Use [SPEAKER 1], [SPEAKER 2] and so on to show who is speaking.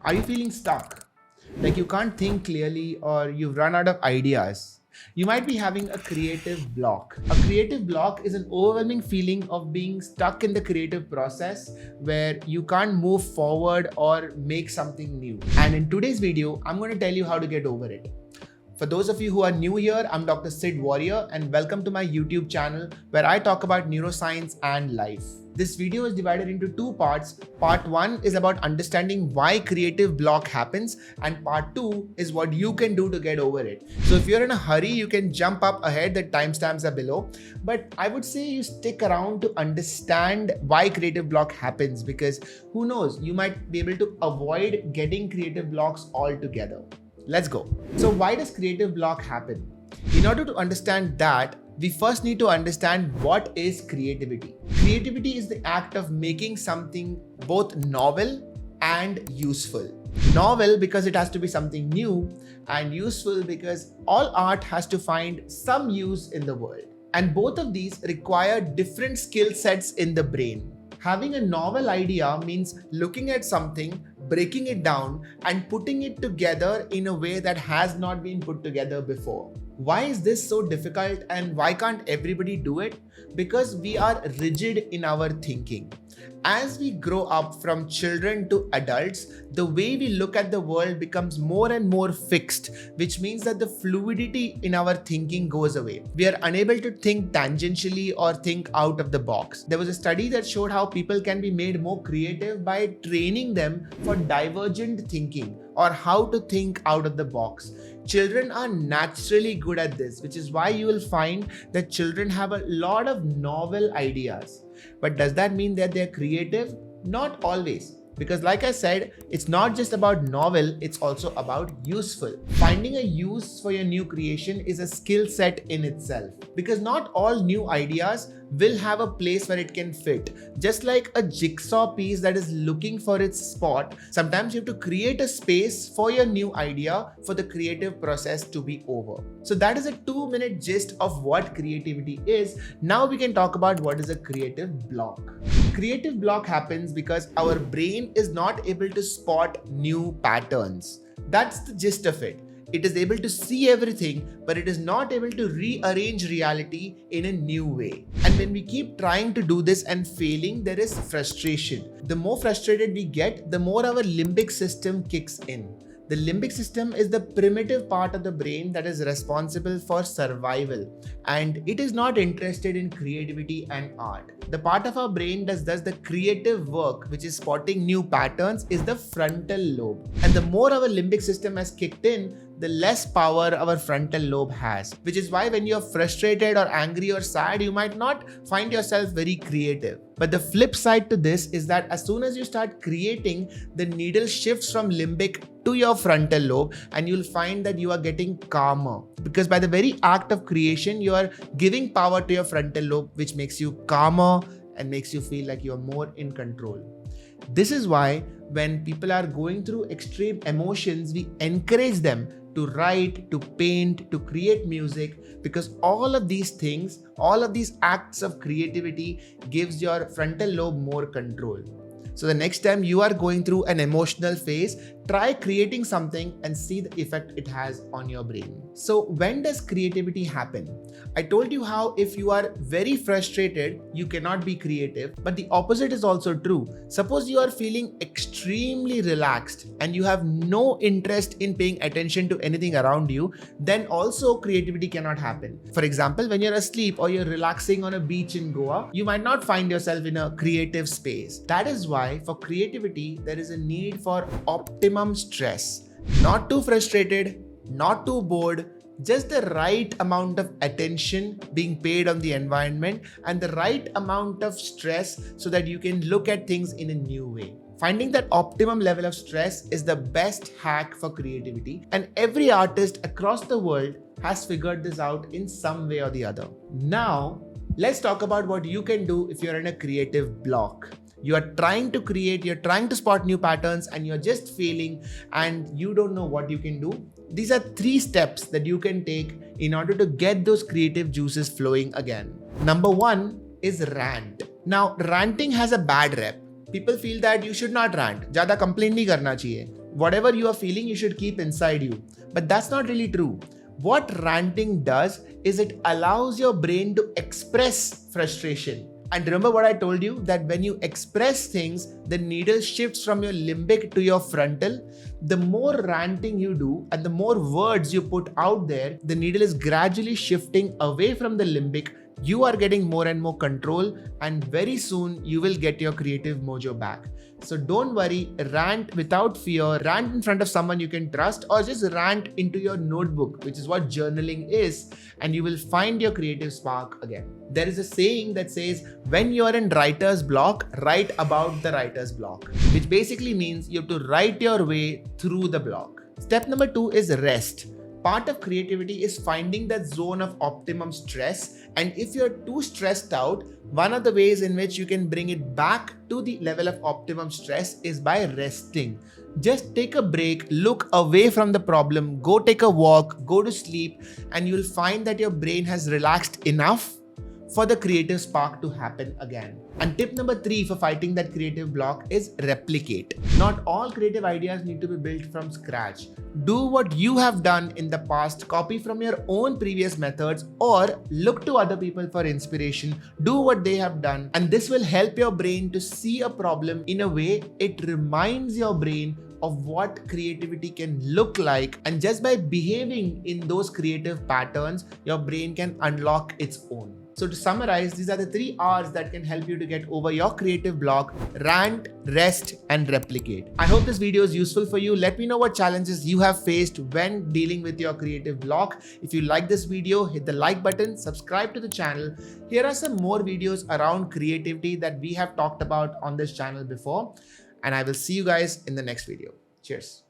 [SPEAKER 1] Are you feeling stuck? Like you can't think clearly or you've run out of ideas? You might be having a creative block. A creative block is an overwhelming feeling of being stuck in the creative process where you can't move forward or make something new. And in today's video, I'm going to tell you how to get over it. For those of you who are new here, I'm Dr. Warrior and welcome to my YouTube channel where I talk about neuroscience and life. This video is divided into two parts. Part 1 is about understanding why creative block happens and part 2 is what you can do to get over it. So if you're in a hurry, you can jump up ahead, the timestamps are below. But I would say you stick around to understand why creative block happens because who knows, you might be able to avoid getting creative blocks altogether. Let's go. So why does creative block happen? In order to understand that, we first need to understand what is creativity. Creativity is the act of making something both novel and useful. Novel because it has to be something new, and useful because all art has to find some use in the world. And both of these require different skill sets in the brain. Having a novel idea means looking at something, breaking it down and putting it together in a way that has not been put together before. Why is this so difficult and why can't everybody do it? Because we are rigid in our thinking. As we grow up from children to adults, the way we look at the world becomes more and more fixed, which means that the fluidity in our thinking goes away. We are unable to think tangentially or think out of the box. There was a study that showed how people can be made more creative by training them for divergent thinking or how to think out of the box. Children are naturally good at this, which is why you will find that children have a lot of novel ideas. But does that mean that they're creative? Not always. Because like I said, it's not just about novel, it's also about useful. Finding a use for your new creation is a skill set in itself. Because not all new ideas will have a place where it can fit. Just like a jigsaw piece that is looking for its spot, sometimes you have to create a space for your new idea for the creative process to be over. So that is a 2-minute gist of what creativity is. Now we can talk about what is a creative block. Creative block happens because our brain is not able to spot new patterns. That's the gist of it. It is able to see everything, but it is not able to rearrange reality in a new way. And when we keep trying to do this and failing, there is frustration. The more frustrated we get, the more our limbic system kicks in. The limbic system is the primitive part of the brain that is responsible for survival, and it is not interested in creativity and art. The part of our brain that does the creative work, which is spotting new patterns, is the frontal lobe. And the more our limbic system has kicked in, the less power our frontal lobe has, which is why when you're frustrated or angry or sad, you might not find yourself very creative. But the flip side to this is that as soon as you start creating, the needle shifts from limbic to your frontal lobe and you'll find that you are getting calmer. Because by the very act of creation, you are giving power to your frontal lobe, which makes you calmer and makes you feel like you're more in control. This is why when people are going through extreme emotions, we encourage them to write, to paint, to create music, because all of these things, all of these acts of creativity gives your frontal lobe more control. So the next time you are going through an emotional phase, try creating something and see the effect it has on your brain. So when does creativity happen? I told you how if you are very frustrated, you cannot be creative, but the opposite is also true. Suppose you are feeling extremely relaxed and you have no interest in paying attention to anything around you, then also creativity cannot happen. For example, when you're asleep or you're relaxing on a beach in Goa, you might not find yourself in a creative space. That is why for creativity, there is a need for optimum stress. Not too frustrated, not too bored, just the right amount of attention being paid on the environment and the right amount of stress so that you can look at things in a new way. Finding that optimum level of stress is the best hack for creativity, and every artist across the world has figured this out in some way or the other. Now, let's talk about what you can do if you're in a creative block. You are trying to create, you're trying to spot new patterns and you're just failing and you don't know what you can do. These are 3 steps that you can take in order to get those creative juices flowing again. Number 1 is rant. Now, ranting has a bad rep. People feel that you should not rant. ज़्यादा complain नहीं करना चाहिए. whatever you are feeling, you should keep inside you. But that's not really true. What ranting does is it allows your brain to express frustration. And remember what I told you, that when you express things, the needle shifts from your limbic to your frontal. The more ranting you do and the more words you put out there, the needle is gradually shifting away from the limbic. You are getting more and more control, and very soon you will get your creative mojo back. So don't worry, rant without fear, rant in front of someone you can trust, or just rant into your notebook, which is what journaling is, and you will find your creative spark again. There is a saying that says, when you're in writer's block, write about the writer's block, which basically means you have to write your way through the block. Step number 2 is rest. Part of creativity is finding that zone of optimum stress, and if you're too stressed out, one of the ways in which you can bring it back to the level of optimum stress is by resting. Just take a break, look away from the problem, go take a walk, go to sleep, and you'll find that your brain has relaxed enough for the creative spark to happen again. And tip number 3 for fighting that creative block is replicate. Not all creative ideas need to be built from scratch. Do what you have done in the past, copy from your own previous methods, or look to other people for inspiration. Do what they have done, and this will help your brain to see a problem in a way it reminds your brain of what creativity can look like, and just by behaving in those creative patterns, your brain can unlock its own. So to summarize, these are the 3 R's that can help you to get over your creative block: rant, rest, and replicate. I hope this video is useful for you. Let me know what challenges you have faced when dealing with your creative block. If you like this video, hit the like button, subscribe to the channel. Here are some more videos around creativity that we have talked about on this channel before. And I will see you guys in the next video. Cheers.